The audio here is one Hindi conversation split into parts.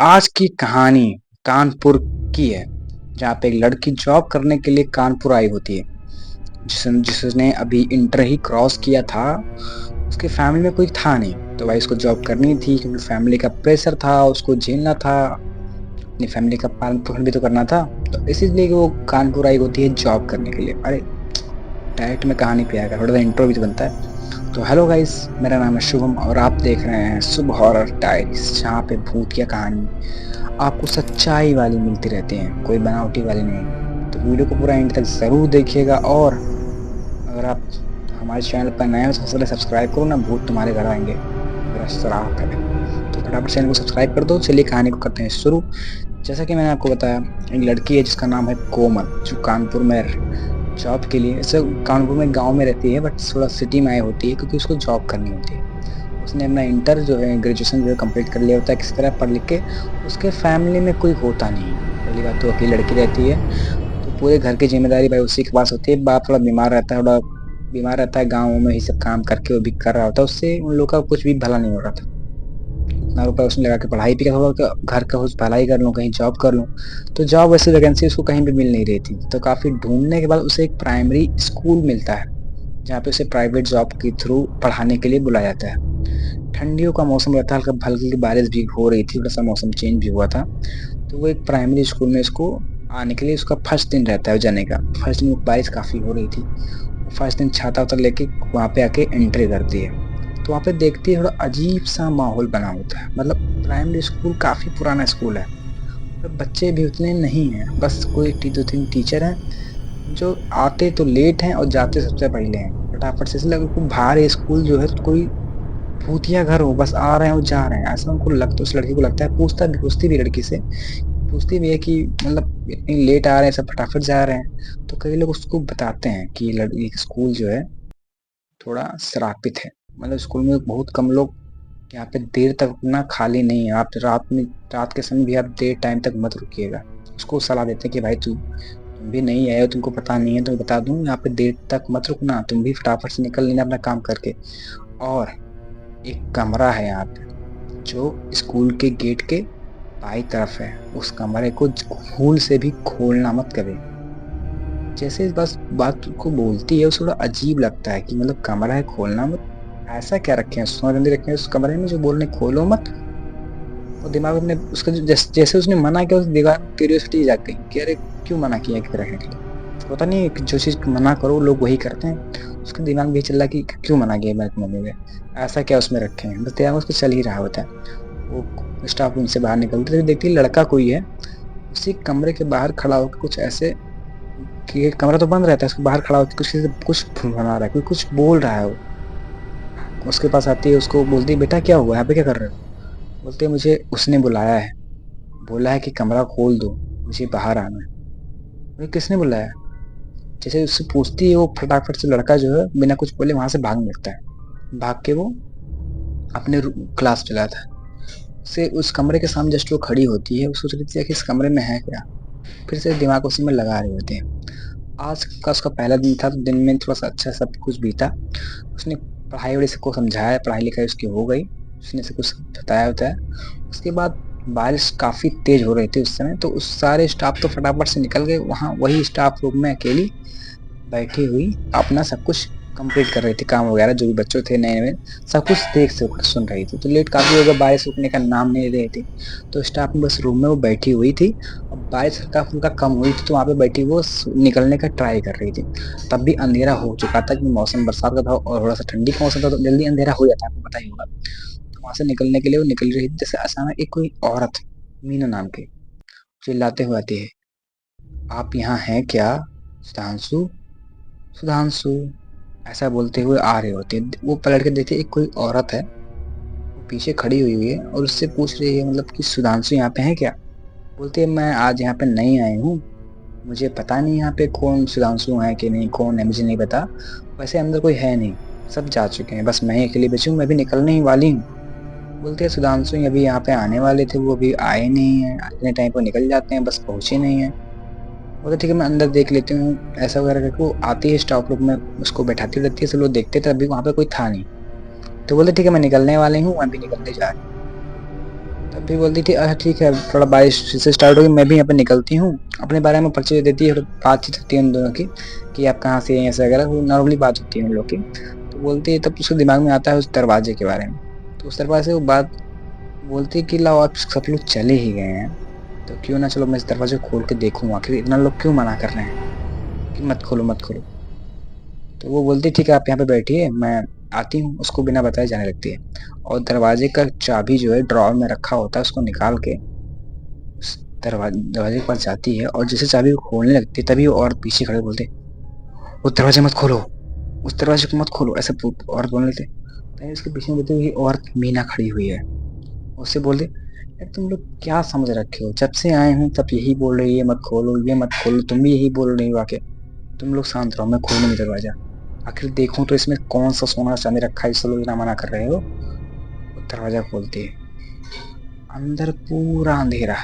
आज की कहानी कानपुर की है, जहाँ पे एक लड़की जॉब करने के लिए कानपुर आई होती है। जिसने अभी इंटर ही क्रॉस किया था। उसके फैमिली में कोई था नहीं, तो भाई उसको जॉब करनी थी क्योंकि फैमिली का प्रेशर था, उसको झेलना था, अपनी फैमिली का पालन पोषण भी तो करना था। तो इसीलिए वो कानपुर आई होती है जॉब करने के लिए। अरे डायरेक्ट में कहानी पे आएगा, थोड़ा सा इंट्रो भी तो बनता है। तो हेलो गाइस, मेरा नाम है शुभम और आप देख रहे हैं शुभ हॉरर डायरीज, जहाँ पे भूतिया कहानी आपको सच्चाई वाली मिलती रहती हैं, कोई बनावटी वाली नहीं। तो वीडियो को पूरा एंड तक जरूर देखिएगा। और अगर आप हमारे चैनल पर नए हो तो सबसे पहले सब्सक्राइब करो ना, भूत तुम्हारे घर आएंगे, मेरा श्राप है। तो फटाफट चैनल को सब्सक्राइब कर दो। चलिए कहानी को करते हैं शुरू। जैसा कि मैंने आपको बताया, एक लड़की है जिसका नाम है कोमल, जो कानपुर में जॉब के लिए, ऐसे कानपुर में गांव में रहती है बट थोड़ा सिटी में आई होती है क्योंकि उसको जॉब करनी होती है। उसने अपना इंटर जो है, ग्रेजुएशन जो है कंप्लीट कर लिया होता है किसी तरह पढ़ लिख के। उसके फैमिली में कोई होता नहीं। पहली बात तो अकेली लड़की रहती है, तो पूरे घर की जिम्मेदारी भाई उसी के पास होती है। बाप थोड़ा बीमार रहता है, थोड़ा बीमार रहता है, गाँव में ही सब काम करके वो भी कर रहा होता है, उससे उन लोग का कुछ भी भला नहीं हो रहा था। इतना रुपया उसने लगा के पढ़ाई भी कर, थोड़ा घर का कुछ भलाई कर लूँ, कहीं जॉब कर लूँ। तो जॉब वैसे वैकेंसी उसको कहीं भी मिल नहीं रही थी, तो काफ़ी ढूंढने के बाद उसे एक प्राइमरी स्कूल मिलता है, जहाँ पे उसे प्राइवेट जॉब के थ्रू पढ़ाने के लिए बुलाया जाता है। ठंडियों का मौसम रहता है, हल्का हल्की बारिश भी हो रही थी, थोड़ा सा मौसम चेंज भी हुआ था। तो वो एक प्राइमरी स्कूल में इसको आने के लिए उसका फर्स्ट दिन रहता है जाने का। फर्स्ट दिन बारिश काफ़ी हो रही थी। वो फर्स्ट दिन छाता वाता लेके वहाँ पे आके एंट्री करती है। तो वहाँ पे देखती है थोड़ा अजीब सा माहौल बना होता है। मतलब प्राइमरी स्कूल काफ़ी पुराना स्कूल है और बच्चे भी उतने नहीं हैं, बस कोई दो तीन टीचर हैं जो आते तो लेट हैं और जाते सबसे पहले हैं। फटाफट से इसलिए उनको बाहर ये स्कूल जो है कोई भूतिया घर हो, बस आ रहे हैं और जा रहे हैं, ऐसा उनको लगता, उस लड़की को लगता है। पूछती भी लड़की से, पूछती भी है कि मतलब इतनी लेट आ रहे हैं, सब फटाफट जा रहे हैं। तो कई लोग उसको बताते हैं कि ये लड़की स्कूल जो है थोड़ा श्रापित है। मतलब स्कूल में बहुत कम लोग यहाँ पे देर तक ना खाली नहीं है। आप रात के समय भी आप देर टाइम तक मत रुकिएगा। उसको सलाह देते हैं कि भाई तुम भी नहीं आए हो, तुमको पता नहीं है तो बता दूं, यहाँ पे देर तक मत रुकना, तुम भी फटाफट से निकल लेना अपना काम करके। और एक कमरा है यहाँ पे जो स्कूल के गेट के बाई तरफ है, उस कमरे को भूल से भी खोलना मत कभी। जैसे बस बात को बोलती है, उसे थोड़ा अजीब लगता है कि मतलब कमरा है खोलना मत, ऐसा क्या रखे हैं सोना चांदी रखे हैं उस कमरे में जो बोलने खोलो मत। और दिमाग में अपने उसका जैसे उसने मना किया, उस दिमाग में क्यूरियोसिटी जाग गई कि अरे क्यों मना किया कि रखने के लिए। होता नहीं है कि जो चीज मना करो लोग वही करते हैं। उसके दिमाग में भी चल रहा कि क्यों मना किया मेरे मम्मी ने, ऐसा क्या उसमें रखे हैं, बस दिमाग में उसको चल ही रहा होता है। वो स्टाफ रूम से बाहर निकलते हुए देखती है लड़का कोई है उसी कमरे के बाहर खड़ा होकर कुछ ऐसे, कि कमरा तो बंद रहता है, उसके बाहर खड़ा होकर कुछ बना रहा है, कोई कुछ बोल रहा है। वो उसके पास आती है, उसको बोलती है बेटा क्या हुआ, यहाँ पे क्या कर रहे हो। बोलते हैं मुझे उसने बुलाया है, बोला है कि कमरा खोल दो, मुझे बाहर आना है। मुझे किसने बुलाया। जैसे उससे पूछती है, वो फटाफट से लड़का जो है बिना कुछ बोले वहां से भागने लगता है। भाग के वो अपने क्लास चला था। से उस कमरे के सामने जस्ट वो खड़ी होती है, वो सोच रही थी कि इस कमरे में है क्या। फिर से दिमाग उसी में लगा रहे होते हैं। आज का उसका पहला दिन था, तो दिन में थोड़ा सा अच्छा सब कुछ बीता। उसने पढ़ाई वढ़ाई सबको समझाया, पढ़ाई लिखाई उसकी हो गई, उसने सब कुछ बताया होता है। उसके बाद बारिश काफ़ी तेज हो रही थी उस समय, तो उस सारे स्टाफ तो फटाफट से निकल गए। वहाँ वही स्टाफ रूम में अकेली बैठी हुई अपना सब कुछ कंप्लीट कर रही थी, काम वगैरह जो भी बच्चों थे नए नए, सब कुछ देख से सुन रही थी। तो लेट काफ़ी हो गया, बारिश रुकने का नाम नहीं ले रही थी। तो स्टाफ में बस रूम में वो बैठी हुई थी। अब बारिश हल्का फुल्का कम हुई थी, तो वहाँ पे बैठी वो निकलने का ट्राई कर रही थी। तब भी अंधेरा हो चुका था, कि मौसम बरसात का था और थोड़ा सा ठंडी का मौसम था, तो जल्दी अंधेरा हो जाता है, आपको पता ही होगा। तो वहां से निकलने के लिए वो निकल रही थी, जैसे अचानक एक कोई औरत, मीना नाम की, चिल्लाते हुए आती है, आप यहाँ हैं क्या, सुधांशु, सुधांशु, ऐसा बोलते हुए आ रहे होते हैं। वो पलट के देखते एक कोई औरत है, वो पीछे खड़ी हुई है और उससे पूछ रही है मतलब कि सुधांशु यहाँ पे है क्या। बोलती है मैं आज यहाँ पे नई आई हूँ, मुझे पता नहीं यहाँ पे कौन सुधांशु है कि नहीं, कौन है मुझे नहीं पता। वैसे अंदर कोई है नहीं, सब जा चुके हैं, बस मैं ही अकेली बची हूँ, मैं भी निकलने ही वाली हूँ। बोलते हैं सुधांशु अभी यहाँ पे आने वाले थे, वो अभी आए नहीं है, इतने टाइम पर निकल जाते हैं, बस पहुंचे नहीं है। बोलते ठीक है मैं अंदर देख लेती हूँ, ऐसा वगैरह करके वो आती है स्टाफ रूम में, उसको बैठाती रहती है, सब लोग देखते थे, अभी वहाँ पे कोई था नहीं। तो बोलते ठीक है मैं निकलने वाले हूँ, मैं भी निकलने जा रही हूँ। तब भी बोलती थी अच्छा ठीक है, थोड़ा बारिश से स्टार्ट होगी, मैं भी यहाँ पे निकलती हूँ। अपने बारे में परिचय देती है, बातचीत होती है उन दोनों की कि आप कहाँ से हैं ऐसा वगैरह, वो नॉर्मली बात होती है उन लोग की। तो बोलती है तब उसके दिमाग में आता है उस दरवाजे के बारे में। तो उस दरवाजे से वो बात बोलती है कि लाओ आप सब लोग चले ही गए हैं तो क्यों ना चलो मैं इस दरवाजे को खोल के देखूँ आखिर इतना लोग क्यों मना कर रहे हैं कि मत खोलो मत खोलो। तो वो बोलती ठीक है आप यहाँ पे बैठिए मैं आती हूँ, उसको बिना बताए जाने लगती है। और दरवाजे का चाबी जो है ड्रॉअर में रखा होता है उसको निकाल के उस दरवाजे के पास जाती है और जैसे चाबी को खोलने लगती है तभी वो औरत पीछे खड़े बोलते वो दरवाजा मत खोलो, उस दरवाजे को मत खोलो, ऐसे औरत बोलने लगते। तभी उसके पीछे बोलते हुए औरत मीना खड़ी हुई है। उससे बोलते यार तुम लोग क्या समझ रखे हो, जब से आए हूँ तब यही बोल रही है ये मत खोलो ये मत खोलो, तुम भी यही बोल रही हो आके। तुम लोग शांत रहो, मैं खोलूंगी दरवाजा, आखिर देखूं तो इसमें कौन सा सोना चांदी रखा है, इससे लोग इतना मना कर रहे हो। वो दरवाजा खोलती है, अंदर पूरा अंधेरा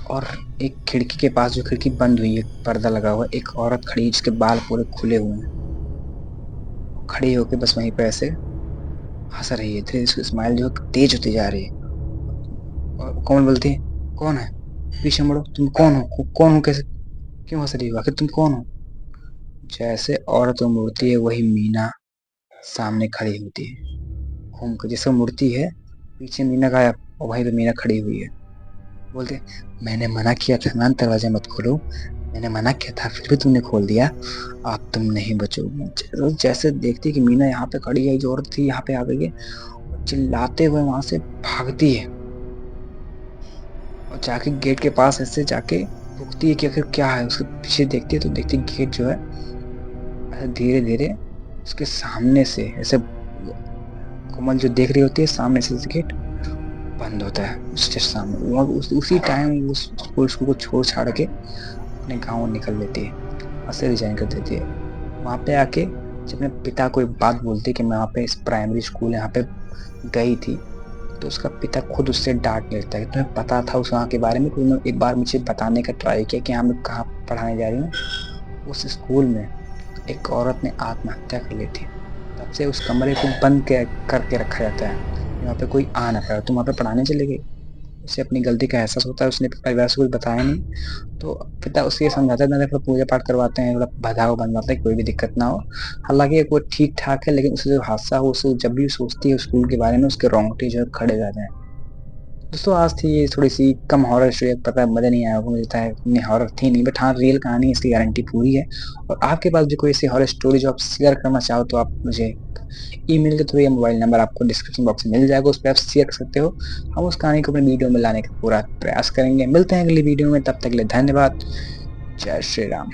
और एक खिड़की के पास जो खिड़की बंद हुई है पर्दा लगा हुआ है, एक औरत खड़ी है जिसके बाल पूरे खुले हुए हैं, खड़ी होके बस वहीं पे ऐसे हंस रही है, धीरे उसकी स्माइल जो है तेज होती जा रही है। और कौन बोलती है कौन है, पीछे मुड़ो तुम कौन हो, कौन हो कैसे, क्यों हंस रही हो, आखिर तुम कौन हो। जैसे औरत मुड़ती है वही मीना सामने खड़ी होती है, घूम कर जैसे मुड़ती है पीछे मीना गायब और वहीं पे मीना खड़ी हुई है। बोलते मैंने मना किया था ना दरवाजा मत खोलो, मैंने मना किया था फिर भी तुमने खोल दिया, अब तुम नहीं बचोगी। जैसे देखती कि मीना यहाँ पे खड़ी है, जो औरत थी यहाँ पे आ गई है, और चिल्लाते हुए वहां से भागती है और जाके गेट के पास ऐसे जाके रुकती है कि आखिर क्या है। उसके पीछे देखती है तो देखती है गेट जो है ऐसे धीरे धीरे उसके सामने से ऐसे कोमल जो देख रही होती है सामने से गेट बंद होता है उसके सामने। वो उसी टाइम उस स्कूल को छोड़ छाड़ के अपने गाँव निकल लेती है, वहाँ से रिजाइन कर देती है। वहाँ पे आके जब अपने पिता को एक बात बोलती है कि मैं वहाँ पे इस प्राइमरी स्कूल यहाँ पे गई थी, तो उसका पिता खुद उससे डांट लेता है कि तुम्हें पता था उस वहाँ के बारे में, तुमने एक बार मुझे बताने का ट्राई किया कि हाँ मैं कहाँ पढ़ाने जा रही हूँ। उस स्कूल में एक औरत ने आत्महत्या कर ली थी, तब से उस कमरे को बंद करके रखा जाता है, यहाँ पे कोई आ ना पाए। तुम वहाँ पे पढ़ाने चले गई, उसे अपनी गलती का एहसास होता है, उसने परिवार से कुछ बताया नहीं। तो पिता उसे ये समझाता है, थोड़ा पूजा पाठ करवाते हैं, थोड़ा बधाव बनवाते हैं, कोई भी दिक्कत ना हो। हालांकि वो ठीक ठाक है लेकिन उसे जो हादसा हो उसे जब भी सोचती है स्कूल के बारे में उसके रोंगटे जो है खड़े हो जाते हैं। दोस्तों आज थी ये थोड़ी सी कम हॉरर स्टोरी, पता है मजा नहीं आया होगा, मुझे लगता है इतनी हॉरर थी नहीं, बट हाँ रियल कहानी इसकी गारंटी पूरी है। और आपके पास भी कोई ऐसी हॉरर स्टोरी जो आप शेयर करना चाहो तो आप मुझे ईमेल के थ्रू या मोबाइल नंबर आपको डिस्क्रिप्शन बॉक्स में मिल जाएगा, उस पर आप शेयर कर सकते हो। हम उस कहानी को अपने वीडियो में लाने का पूरा प्रयास करेंगे। मिलते हैं अगली वीडियो में, तब तक के लिए धन्यवाद। जय श्री राम।